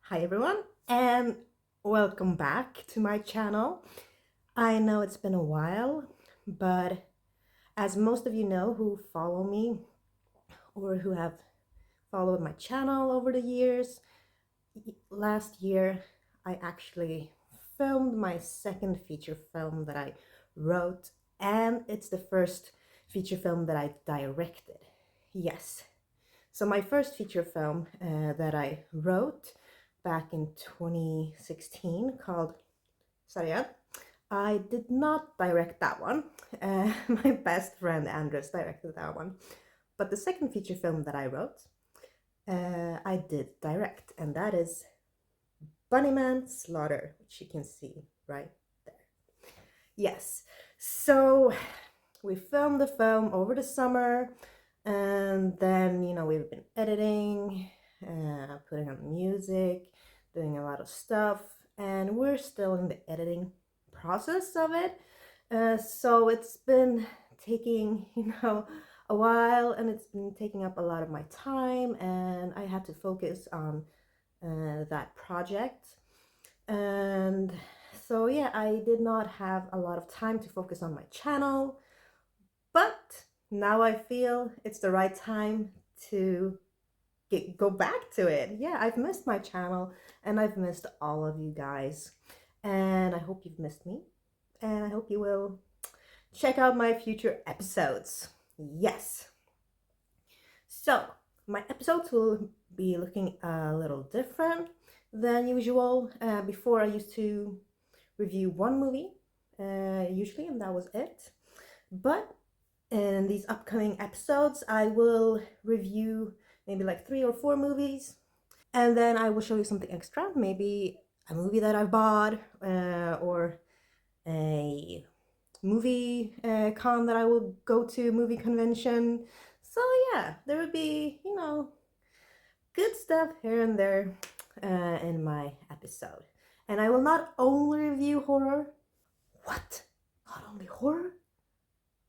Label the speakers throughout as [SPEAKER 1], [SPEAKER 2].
[SPEAKER 1] Hi everyone, and welcome back to my channel. I know it's been a while, but as most of you know who follow me or who have followed my channel over the years, last year I actually filmed my second feature film that I wrote, and it's the first feature film that I directed. Yes. So my first feature film that I wrote back in 2016 called Sarjad. I did not direct that one. My best friend Andres directed that one. But the second feature film that I wrote, I did direct, and that is Bunnyman Slaughter, which you can see right there. Yes. So we filmed the film over the summer, and then we've been editing, putting on music, doing a lot of stuff, and we're still in the editing process of it. So it's been taking a while, and it's been taking up a lot of my time, and I had to focus on that project. And so yeah, I did not have a lot of time to focus on my channel, but now I feel it's the right time to go back to it. Yeah, I've missed my channel, and I've missed all of you guys, and I hope you've missed me, and I hope you will check out my future episodes. Yes. So my episodes will be looking a little different than usual. Before, I used to review one movie usually, and that was it. But in these upcoming episodes, I will review maybe like 3 or 4 movies, and then I will show you something extra, maybe a movie that I bought, or a movie con that I will go to, movie convention. So yeah, there would be, good stuff here and there in my episode. And I will not only review horror. What? Not only horror?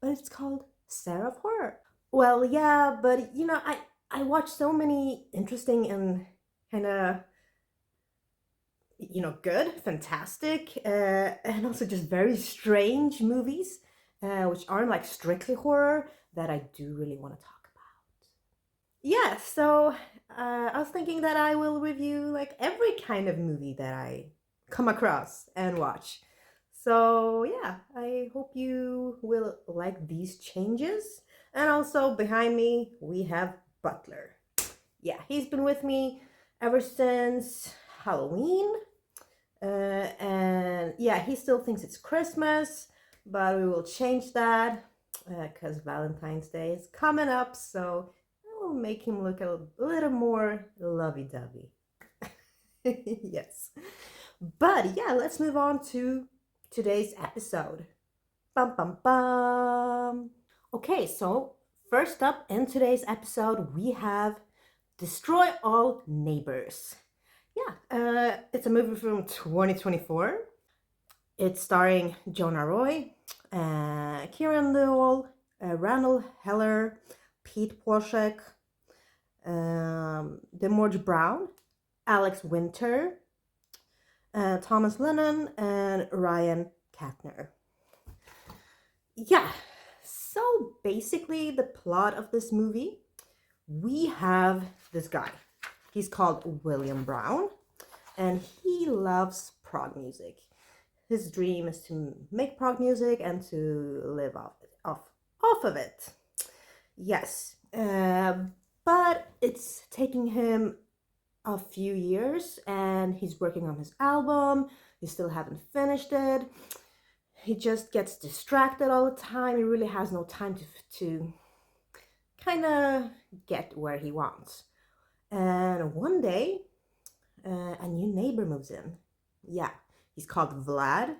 [SPEAKER 1] But it's called Sarah of Horror. Well, yeah, but I watch so many interesting and kind of good, fantastic, and also just very strange movies, which aren't like strictly horror, that I do really want to talk about. Yeah, so I was thinking that I will review like every kind of movie that I come across and watch. So yeah, I hope you will like these changes. And also behind me, we have Butler. Yeah, he's been with me ever since Halloween. And yeah, he still thinks it's Christmas, but we will change that because Valentine's Day is coming up. So I will make him look a little more lovey-dovey. Yes. But yeah, let's move on to today's episode. Bum bum bum. Okay, so first up in today's episode, we have Destroy All Neighbors. Yeah, it's a movie from 2024. It's starring Jonah Roy, Kieran Newell, Randall Heller, Pete Washek, Demorge Brown, Alex Winter, Thomas Lennon, and Ryan Katner. Yeah, so basically the plot of this movie, we have this guy. He's called William Brown, and he loves prog music. His dream is to make prog music and to live off of it. Yes, but it's taking him a few years, and he's working on his album. He still haven't finished it. He just gets distracted all the time. He really has no time to kind of get where he wants. And one day, a new neighbor moves in. Yeah, he's called Vlad,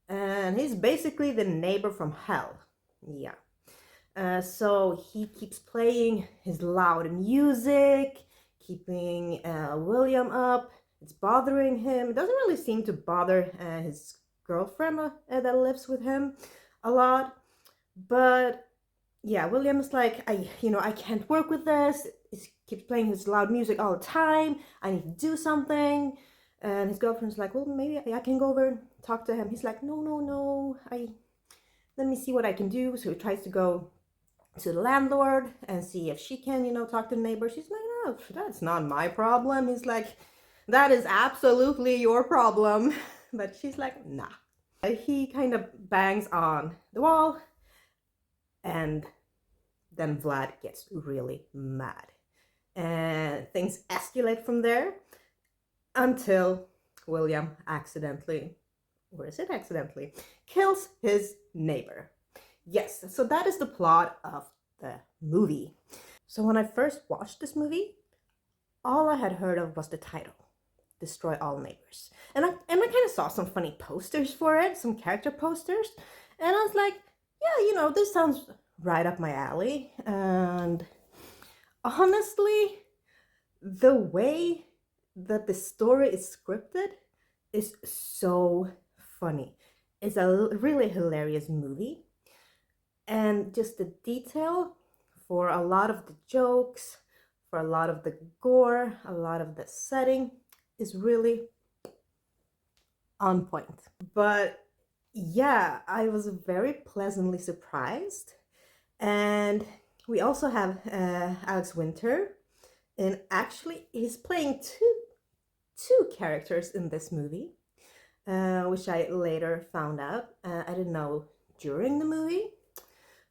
[SPEAKER 1] and he's basically the neighbor from hell. Yeah. So he keeps playing his loud music, keeping William up. It's bothering him. It doesn't really seem to bother his girlfriend that lives with him a lot. But yeah, William is like, I can't work with this. It's keeps playing his loud music all the time. I need to do something. And his girlfriend's like, well, maybe I can go over and talk to him. He's like, no, let me see what I can do. So he tries to go to the landlord and see if she can, talk to the neighbor. She's like, no, that's not my problem. He's like, that is absolutely your problem. But she's like, nah. He kind of bangs on the wall, and then Vlad gets really mad. And things escalate from there until William accidentally, or is it accidentally, kills his neighbor. Yes, so that is the plot of the movie. So when I first watched this movie, all I had heard of was the title, Destroy All Neighbors. And I kind of saw some funny posters for it, some character posters, and I was like, yeah, this sounds right up my alley. And honestly, the way that the story is scripted is so funny. It's a really hilarious movie. And just the detail for a lot of the jokes, for a lot of the gore, a lot of the setting is really on point. But yeah, I was very pleasantly surprised. And we also have Alex Winter, and actually he's playing two characters in this movie, which I later found out. I didn't know during the movie,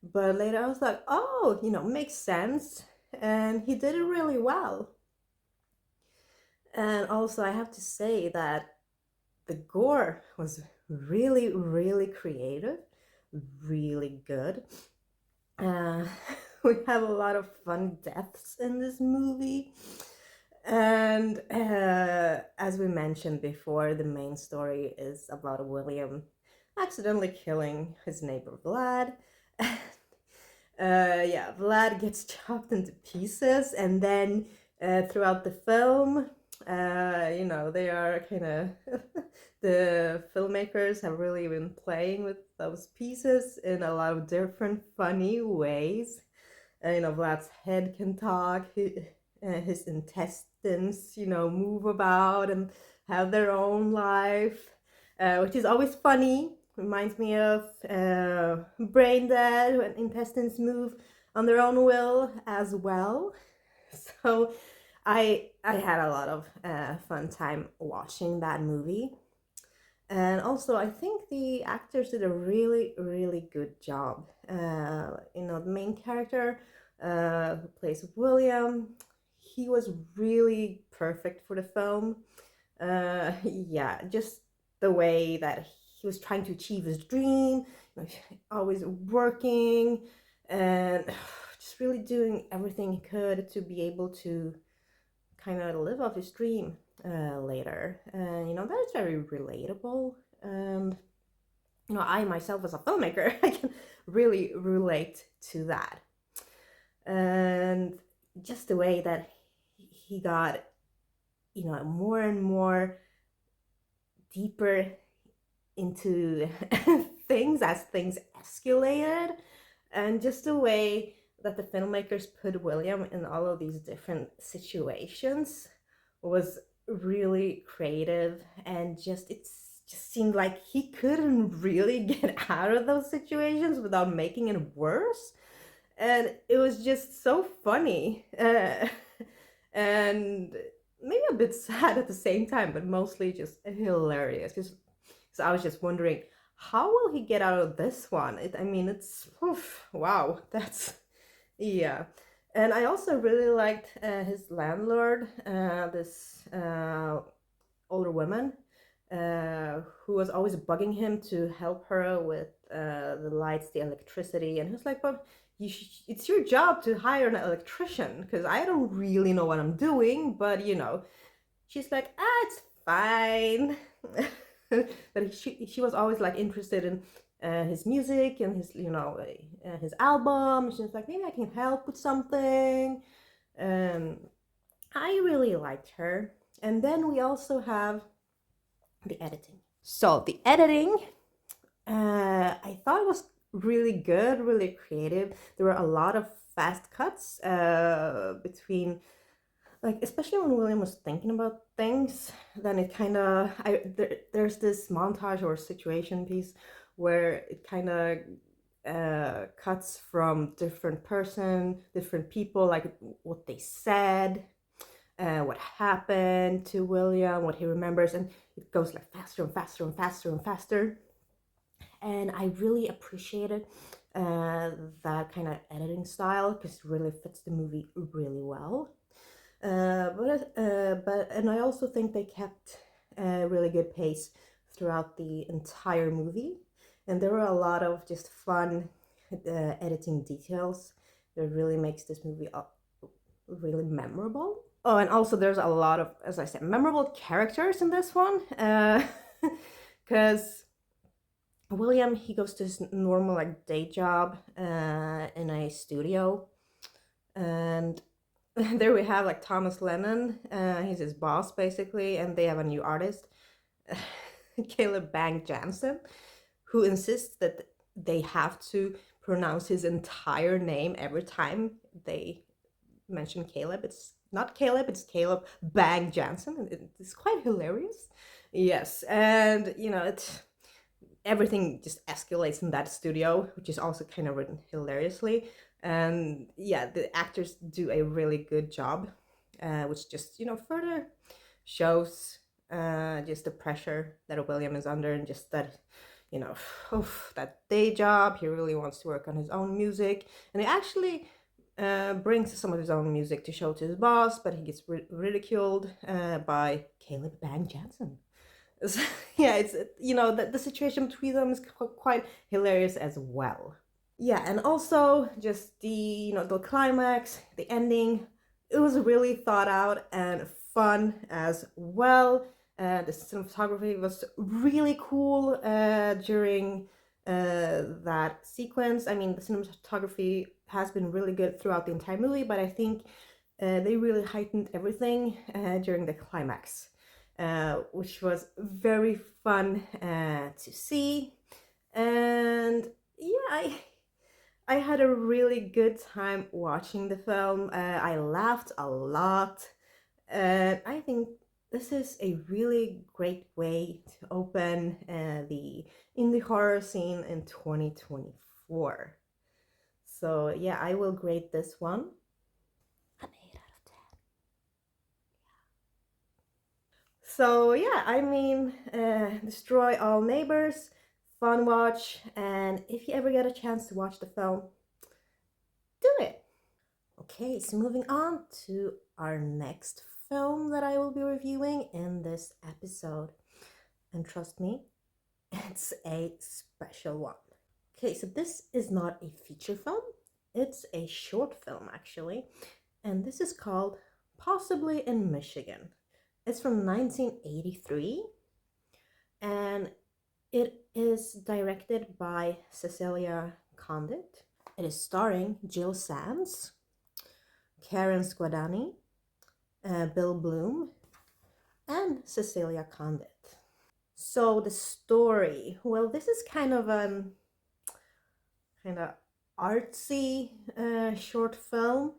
[SPEAKER 1] but later I was like, oh, makes sense. And he did it really well. And also I have to say that the gore was really, really creative, really good. We have a lot of fun deaths in this movie. And as we mentioned before, the main story is about William accidentally killing his neighbor Vlad. Vlad gets chopped into pieces, and then throughout the film, they are kind of the filmmakers have really been playing with those pieces in a lot of different funny ways. Vlad's head can talk, his intestines, move about and have their own life, which is always funny. Reminds me of Brain Dead, when intestines move on their own will as well. So I had a lot of fun time watching that movie. And also, I think the actors did a really, really good job. The main character who plays William, he was really perfect for the film. Just the way that he was trying to achieve his dream, always working, and just really doing everything he could to be able to kind of live off his dream later. And that is very relatable. And I myself as a filmmaker, I can really relate to that. And just the way that he got more and more deeper into things as things escalated, and just the way that the filmmakers put William in all of these different situations was really creative. And it just seemed like he couldn't really get out of those situations without making it worse. And it was just so funny, and maybe a bit sad at the same time, but mostly just hilarious. So I was just wondering, how will he get out of this one? It's wow, that's yeah. And I also really liked his landlord, this older woman, who was always bugging him to help her with the lights, the electricity. And he was like, but it's your job to hire an electrician, because I don't really know what I'm doing. But she's like, it's fine. But she was always like interested in his music and his album. She was like, maybe I can help with something. I really liked her. And then we also have the editing. So the editing, I thought it was really good, really creative. There were a lot of fast cuts between like especially when William was thinking about things, then it kind of there's this montage or situation piece where it kind of cuts from different people, like what they said, what happened to William, what he remembers, and it goes like faster and faster and faster and faster. And I really appreciated that kind of editing style because it really fits the movie really well. But and I also think they kept a really good pace throughout the entire movie, and there were a lot of just fun editing details that really makes this movie really memorable. Oh, and also there's a lot of, as I said, memorable characters in this one, because William, he goes to his normal like day job in a studio, and there we have like Thomas Lennon. He's his boss basically, and they have a new artist, Caleb Bang Jansen, who insists that they have to pronounce his entire name every time they mention Caleb. It's not Caleb, it's Caleb Bang Jansen. It's quite hilarious. Yes, and you know it's everything just escalates in that studio, which is also kind of written hilariously. And yeah, the actors do a really good job, which just further shows just the pressure that William is under, and just that that day job. He really wants to work on his own music, and he actually brings some of his own music to show to his boss, but he gets ridiculed by Caleb Bang Jansen. Yeah, it's the situation between them is quite hilarious as well. Yeah, and also just the climax, the ending, it was really thought out and fun as well. The cinematography was really cool during that sequence. I mean, the cinematography has been really good throughout the entire movie, but I think they really heightened everything during the climax, which was very fun to see. And yeah, I had a really good time watching the film. I laughed a lot, and I think this is a really great way to open the indie horror scene in 2024. So yeah, I will grade this one an 8 out of 10. So yeah, I mean, Destroy All Neighbors, fun watch, and if you ever get a chance to watch the film, do it. Okay, so moving on to our next film that I will be reviewing in this episode. And trust me, it's a special one. Okay, so this is not a feature film, it's a short film actually, and this is called Possibly in Michigan. It's from 1983, and it is directed by Cecilia Condit. It is starring Jill Sands, Karen Squadani, Bill Bloom, and Cecilia Condit. So the story, well, this is kind of artsy short film.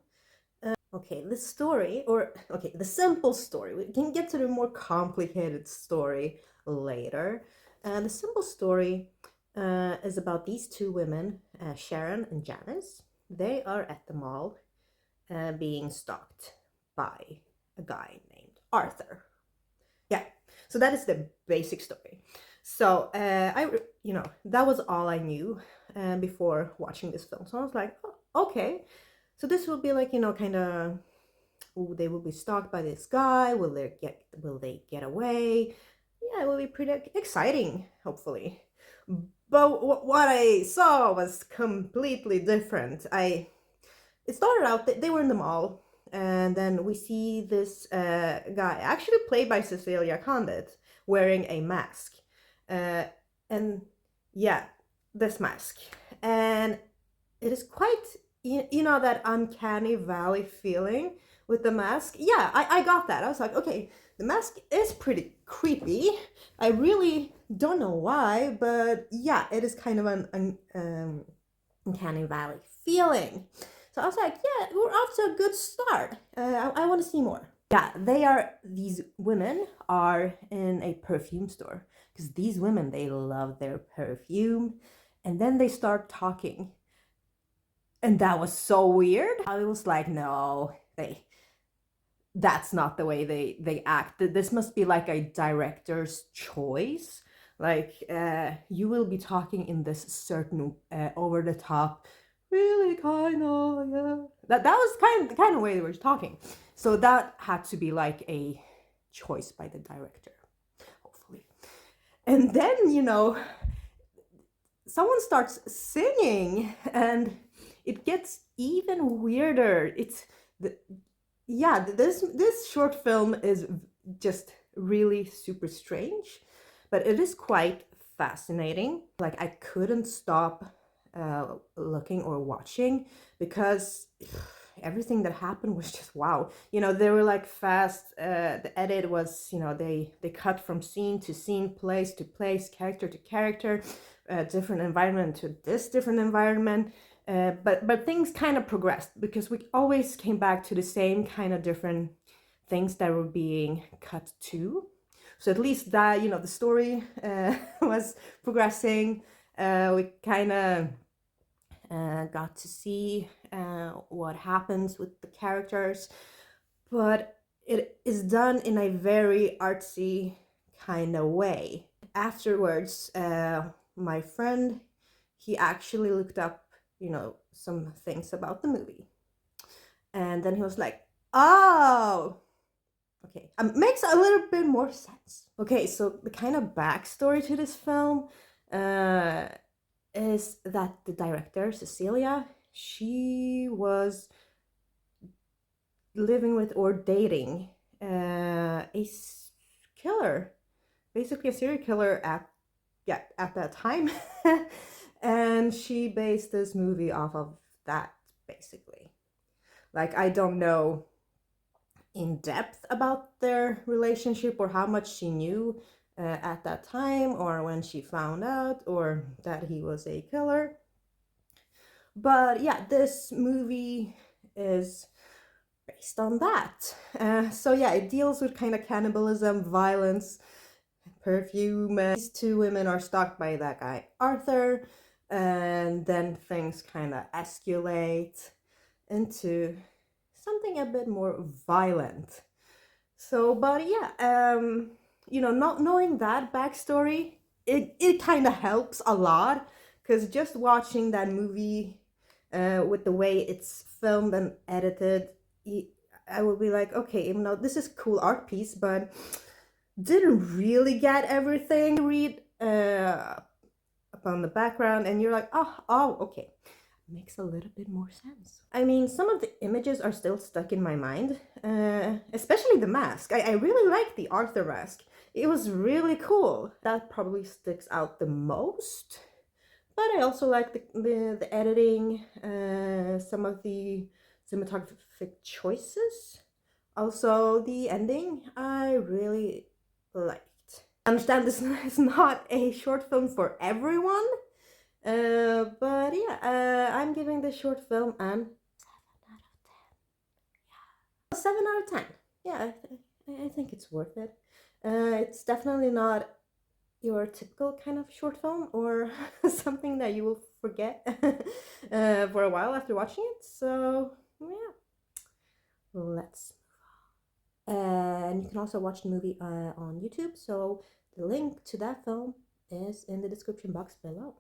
[SPEAKER 1] Okay, the story, or okay, the simple story. We can get to the more complicated story later. The simple story is about these two women, Sharon and Janice. They are at the mall being stalked by a guy named Arthur. Yeah, so that is the basic story. So that was all I knew before watching this film. So I was like, oh, okay, so this will be like kind of, they will be stalked by this guy. Will they get away? Yeah, it will be pretty exciting, hopefully. But what I saw was completely different. It started out that they were in the mall, and then we see this guy, actually played by Cecilia Condit, wearing a mask. And yeah, this mask. And it is quite, that uncanny valley feeling with the mask. Yeah, I got that. I was like, okay, the mask is pretty creepy. I really don't know why, but yeah, it is kind of an uncanny valley feeling. So I was like, yeah, we're off to a good start. I want to see more. Yeah, these women are in a perfume store because these women, they love their perfume. And then they start talking. And that was so weird. I was like, no, that's not the way they act. This must be like a director's choice. Like, you will be talking in this certain over the top, really kind of, yeah. That was the kind of way they were talking. So that had to be like a choice by the director, hopefully. And then, someone starts singing and it gets even weirder. This short film is just really super strange, but it is quite fascinating. Like, I couldn't stop looking or watching because everything that happened was just wow. They were like fast. The edit was, they cut from scene to scene, place to place, character to character, different environment to this different environment. But things kind of progressed because we always came back to the same kind of different things that were being cut to. So at least that, the story was progressing. We kind of got to see what happens with the characters, but it is done in a very artsy kind of way. Afterwards, my friend, he actually looked up, some things about the movie. And then he was like, oh, okay, makes a little bit more sense. Okay, so the kind of backstory to this film is that the director, Cecilia, she was living with or dating a killer, basically a serial killer at that time. And she based this movie off of that, basically. Like, I don't know in depth about their relationship or how much she knew at that time or when she found out or that he was a killer. But yeah, this movie is based on that. So yeah, it deals with kind of cannibalism, violence, perfume. These two women are stalked by that guy, Arthur, and then things kind of escalate into something a bit more violent. So, but yeah, not knowing that backstory, it kind of helps a lot because just watching that movie with the way it's filmed and edited, I will be like, okay, this is cool art piece, but didn't really get everything. Read upon the background, and you're like, oh, okay, makes a little bit more sense. I mean, some of the images are still stuck in my mind, especially the mask. I really like the Arthur mask. It was really cool. That probably sticks out the most. But I also like the editing, some of the cinematographic choices. Also, the ending I really liked. I understand this is not a short film for everyone, but yeah, I'm giving this short film an 7 out of 10. Yeah, I think it's worth it. It's definitely not your typical kind of short film or something that you will forget for a while after watching it. So yeah, let's move on. And you can also watch the movie on YouTube. So the link to that film is in the description box below.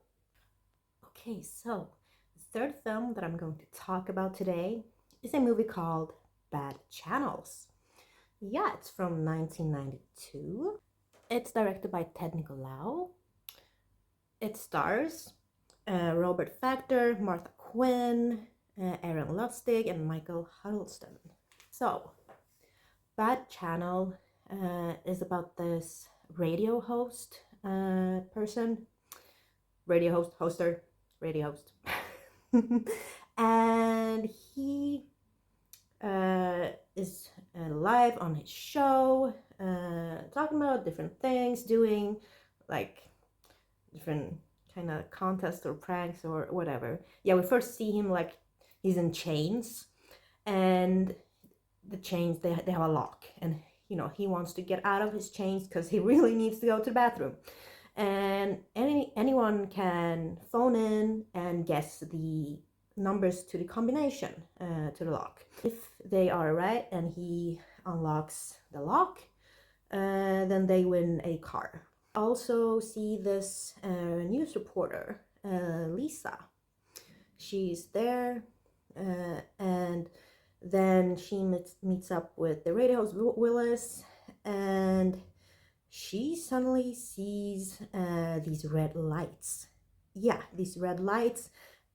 [SPEAKER 1] Okay, so the third film that I'm going to talk about today is a movie called Bad Channels. Yeah, it's from 1992. It's directed by Ted Nicolau. It stars Robert Factor, Martha Quinn, Aaron Lustig, and Michael Huddleston. So, Bad Channel is about this radio host person, radio host, and he is live on his show, talking about different things, doing like different kind of contests or pranks or whatever. Yeah, we first see him like he's in chains, and the chains, they have a lock, and you know, he wants to get out of his chains because he really needs to go to the bathroom. And anyone can phone in and guess the numbers to the combination to the lock. If they are right and he unlocks the lock, then they win a car. Also see this news reporter, Lisa. She's there, and then she meets up with the radio host Willis, and she suddenly sees these red lights. Yeah, these red lights,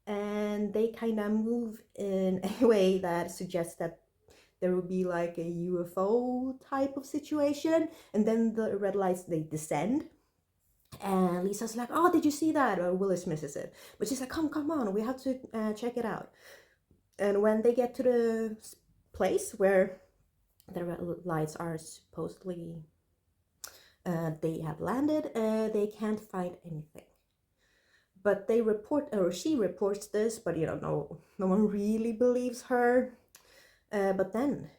[SPEAKER 1] and they kind of move in a way that suggests that there will be like a UFO type of situation, and then the red lights, they descend. And Lisa's like, "Oh, did you see that?" Or Willis misses it, but she's like, "Come on, we have to check it out." And when they get to the place where the red lights are supposedly they have landed, they can't find anything. But they report, or she reports this, but you know, no one really believes her. But then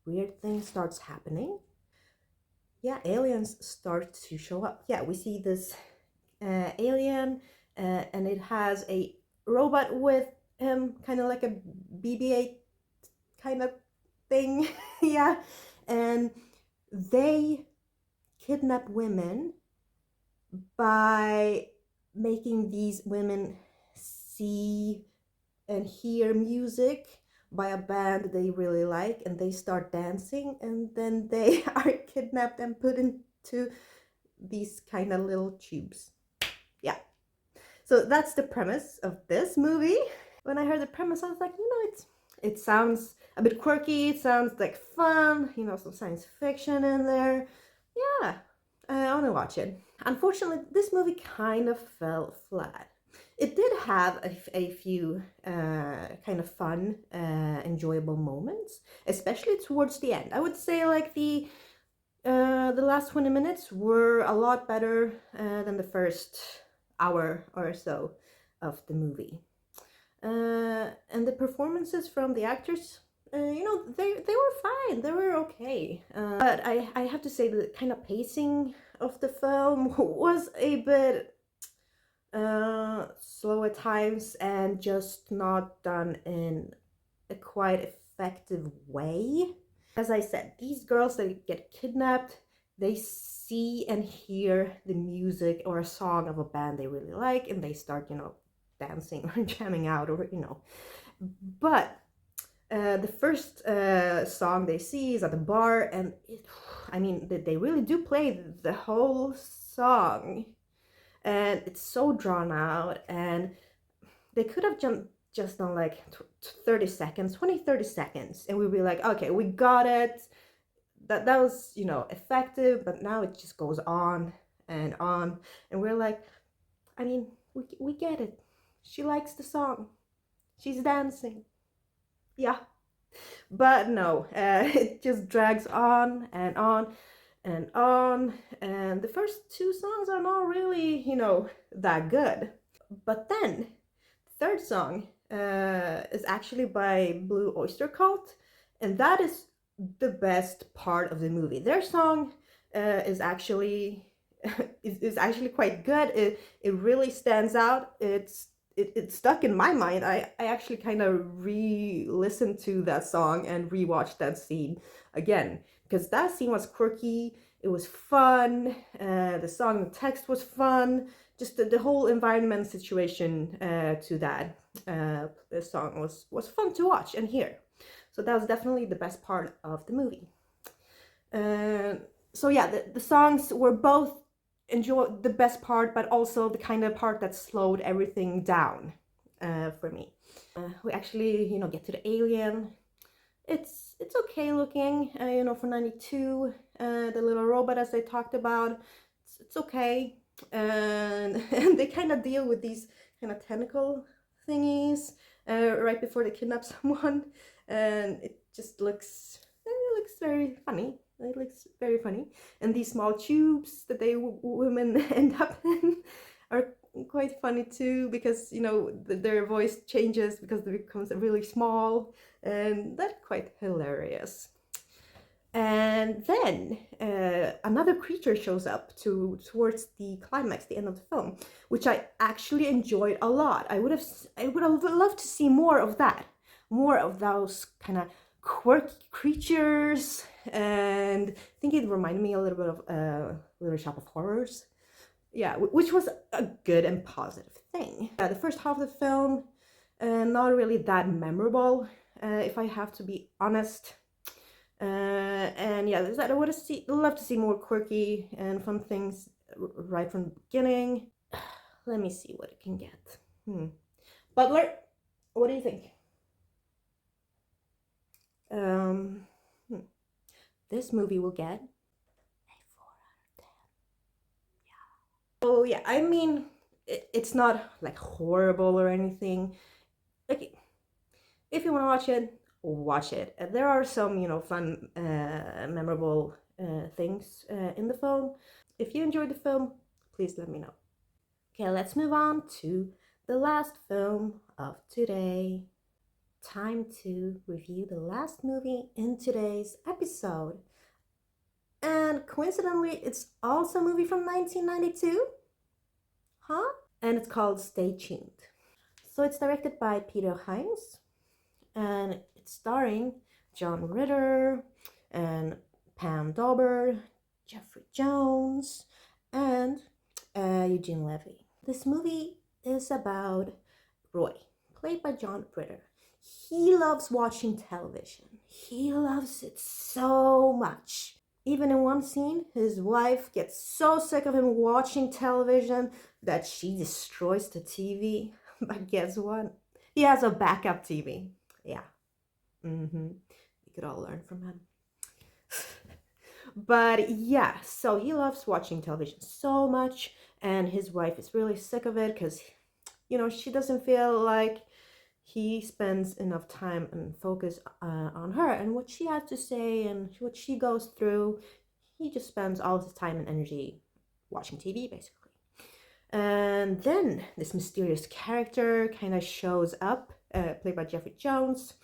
[SPEAKER 1] weird things starts happening. Yeah, aliens start to show up. Yeah, we see this alien, and it has a robot with him, kind of like a BB-8 kind of thing. Yeah, and they kidnap women by making these women see and hear music by a band they really like, and they start dancing, and then they are kidnapped and put into these kind of little tubes. Yeah, so that's the premise of this movie. When I heard the premise, I was like, you know, it sounds a bit quirky, it sounds like fun, you know, some science fiction in there. Yeah, I want to watch it. Unfortunately, this movie kind of fell flat. It did have a few kind of fun, enjoyable moments, especially towards the end. I would say like the last 20 minutes were a lot better than the first hour or so of the movie. And the performances from the actors, you know, they were fine, they were okay. But I have to say the kind of pacing of the film was a bit slow at times, and just not done in a quite effective way. As I said, these girls that get kidnapped, they see and hear the music or a song of a band they really like, and they start, you know, dancing or jamming out, or you know. But the first song they see is at the bar, and I mean, they really do play the whole song, and it's so drawn out, and they could have just done like 30 seconds, 30 seconds, and we'd be like, okay, we got it. That was, you know, effective. But now it just goes on, and we're like, I mean, we get it. She likes the song, she's dancing. Yeah, but no, it just drags on and on and on, and the first two songs are not really, you know, that good. But then the third song is actually by Blue Oyster Cult, and that is the best part of the movie. Their song is actually is actually quite good. It really stands out. It's stuck in my mind. I actually kind of re-listened to that song and rewatched that scene again, because that scene was quirky, it was fun, the song, the text was fun, just the whole environment situation to that song was fun to watch and hear. So that was definitely the best part of the movie. So yeah, the songs were both the best part, but also the kind of part that slowed everything down for me. We actually, you know, get to the alien. It's okay looking, you know, for 92. The little robot, as I talked about, it's okay. And they kind of deal with these kind of tentacle thingies right before they kidnap someone, and it looks very funny. It looks very funny. And these small tubes that they women end up in are quite funny too, because, you know, their voice changes because they become really small, and that's quite hilarious. And then another creature shows up towards the climax, the end of the film, which I actually enjoyed a lot. I would have loved to see more of that, more of those kind of quirky creatures, and I think it reminded me a little bit of Little Shop of Horrors. Yeah, which was a good and positive thing. The first half of the film, not really that memorable, if I have to be honest. And yeah, I would have love to see more quirky and fun things right from the beginning. Let me see what it can get. Butler, what do you think? This movie will get a 4 out of 10. Yeah. Oh yeah, I mean, it's not like horrible or anything. Like, if you want to watch it. There are some, fun, memorable things in the film. If you enjoyed the film, please let me know. Okay, let's move on to the last film of today. Time to review the last movie in today's episode. And coincidentally, it's also a movie from 1992. Huh? And it's called Stay Tuned. So it's directed by Peter Hyams, and it's starring John Ritter and Pam Dawber, Jeffrey Jones, and Eugene Levy. This movie is about Roy, played by John Ritter. He loves watching television. He loves it so much. Even in one scene, his wife gets so sick of him watching television that she destroys the TV. But guess what? He has a backup TV. Yeah. We could all learn from him. But yeah, so he loves watching television so much, and his wife is really sick of it because, she doesn't feel like he spends enough time and focus on her and what she has to say and what she goes through. He just spends all his time and energy watching TV, basically. And then this mysterious character kind of shows up, played by Jeffrey Jones,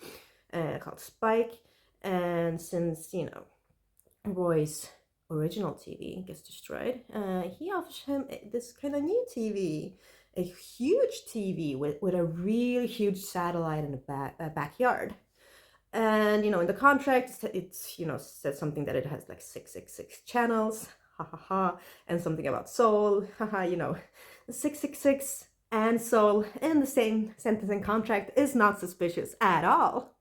[SPEAKER 1] called Spike. And since, Roy's original TV gets destroyed, he offers him this kind of new TV, a huge TV with a really huge satellite in the backyard. And, in the contract, it's, says something that it has like 666 channels, ha ha ha, and something about soul, haha, 666 and soul in the same sentence and contract is not suspicious at all.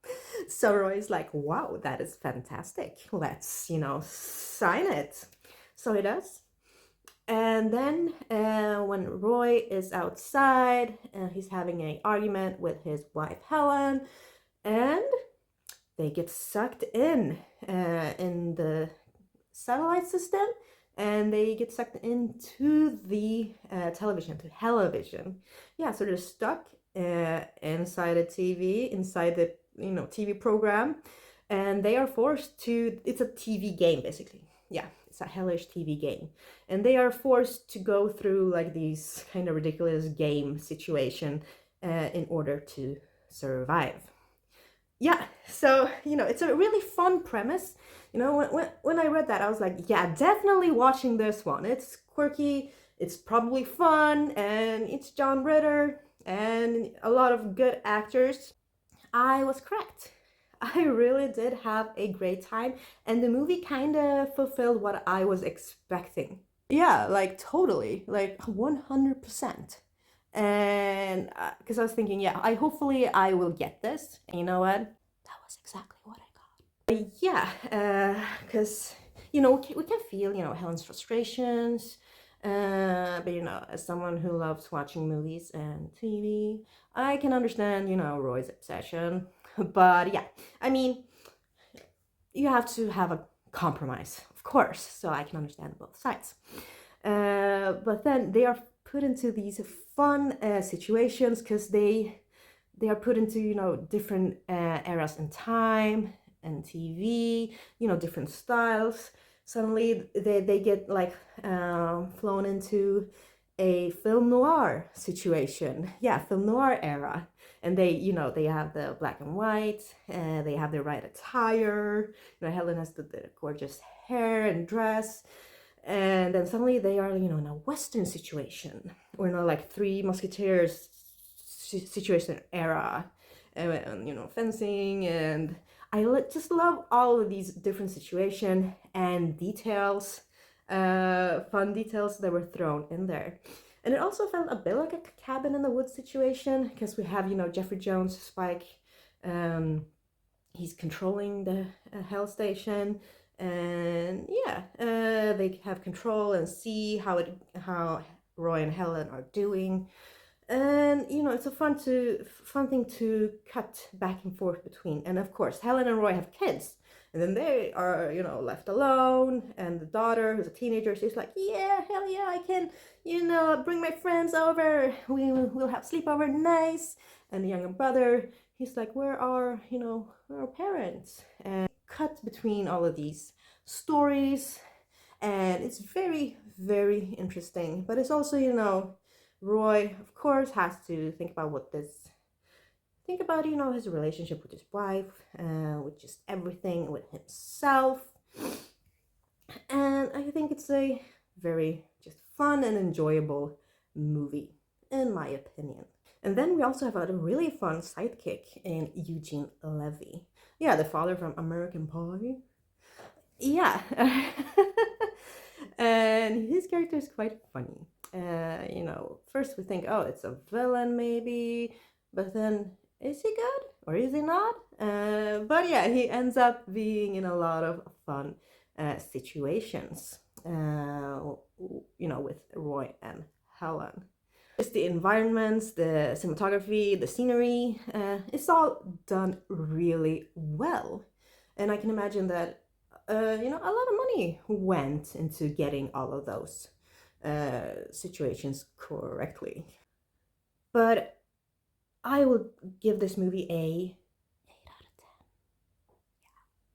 [SPEAKER 1] So Roy's like, wow, that is fantastic. Let's, sign it. So he does. And then when Roy is outside, he's having an argument with his wife Helen, and they get sucked in the satellite system, and they get sucked into the television, to Hellovision. Yeah, so they're stuck inside a TV, inside the TV program, and they are forced to. It's a TV game, basically. Yeah, it's a hellish TV game, and they are forced to go through like these kind of ridiculous game situation in order to survive. Yeah, so it's a really fun premise. When I read that, I was like, yeah, definitely watching this one. It's quirky, it's probably fun, and it's John Ritter and a lot of good actors. I was correct. I really did have a great time, and the movie kind of fulfilled what I was expecting. Yeah, like totally, like 100%. And because I was thinking, yeah, hopefully I will get this. And you know what? That was exactly what I got. Yeah, because we can feel Helen's frustrations. But as someone who loves watching movies and TV, I can understand Roy's obsession. But yeah, I mean, you have to have a compromise, of course, so I can understand both sides. But then they are put into these fun situations because they are put into different eras in time and TV, different styles. Suddenly they get like flown into a film noir situation. Yeah, film noir era. And they, they have the black and white, and they have the right attire. Helen has the gorgeous hair and dress. And then suddenly they are, in a Western situation, or like Three Musketeers situation era, and fencing. And I just love all of these different situations and details, fun details that were thrown in there. And it also felt a bit like a cabin in the woods situation, because we have, Jeffrey Jones, Spike, he's controlling the Hell Station, and yeah, they have control and see how Roy and Helen are doing. And it's a fun thing to cut back and forth between. And of course, Helen and Roy have kids, and then they are left alone. And the daughter, who's a teenager, she's like, yeah, hell yeah, I can bring my friends over, we'll have sleepover, nice. And the younger brother, he's like, where are our parents? And cut between all of these stories, and it's very, very interesting. But it's also Roy, of course, has to think about his relationship with his wife, with just everything, with himself. And I think it's a very just fun and enjoyable movie, in my opinion. And then we also have a really fun sidekick in Eugene Levy. Yeah, the father from American Pie. Yeah. And his character is quite funny. First we think, oh, it's a villain maybe, but then is he good or is he not? But yeah, he ends up being in a lot of fun situations, with Roy and Helen. Just the environments, the cinematography, the scenery, it's all done really well. And I can imagine that a lot of money went into getting all of those situations correctly. But I will give this movie a 8 out of 10. Yeah.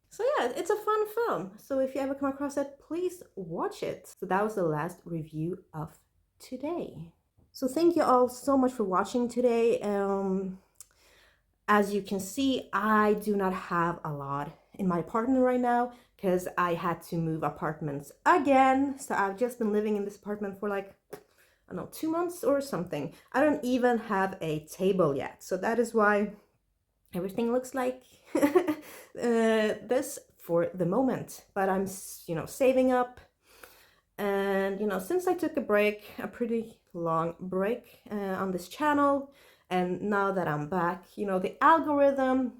[SPEAKER 1] So yeah, it's a fun film. So if you ever come across it, please watch it. So that was the last review of today. So thank you all so much for watching today. As you can see, I do not have a lot in my apartment right now, because I had to move apartments again. So I've just been living in this apartment for like, I don't know, 2 months or something. I don't even have a table yet. So that is why everything looks like this for the moment. But I'm, saving up. And, since I took a pretty long break on this channel, and now that I'm back, the algorithm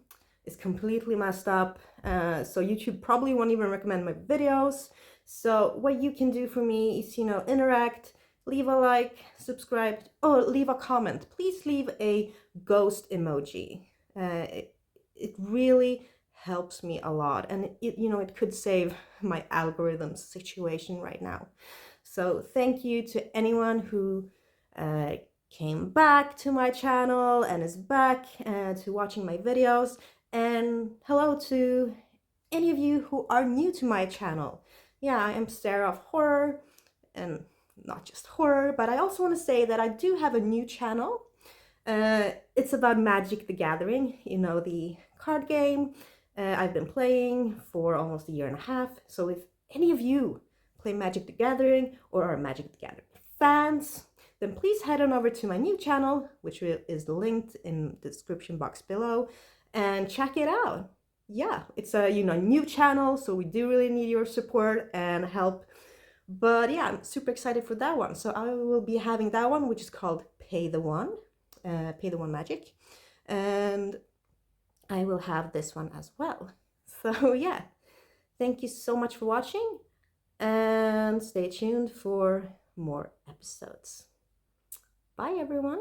[SPEAKER 1] is completely messed up. So YouTube probably won't even recommend my videos. So what you can do for me is, interact, leave a like, subscribe, or leave a comment. Please leave a ghost emoji. It really helps me a lot, and it could save my algorithm situation right now. So thank you to anyone who came back to my channel and is back to watching my videos. And hello to any of you who are new to my channel. Yeah, I am Sarah of Horror, and not just horror, but I also want to say that I do have a new channel. It's about Magic the Gathering, the card game. I've been playing for almost a year and a half. So if any of you play Magic the Gathering or are Magic the Gathering fans, then please head on over to my new channel, which is linked in the description box below, and check it out. Yeah, it's a new channel, so we do really need your support and help. But yeah, I'm super excited for that one. So I will be having that one, which is called Pay the One Magic, and I will have this one as well. So yeah, thank you so much for watching, and stay tuned for more episodes. Bye everyone.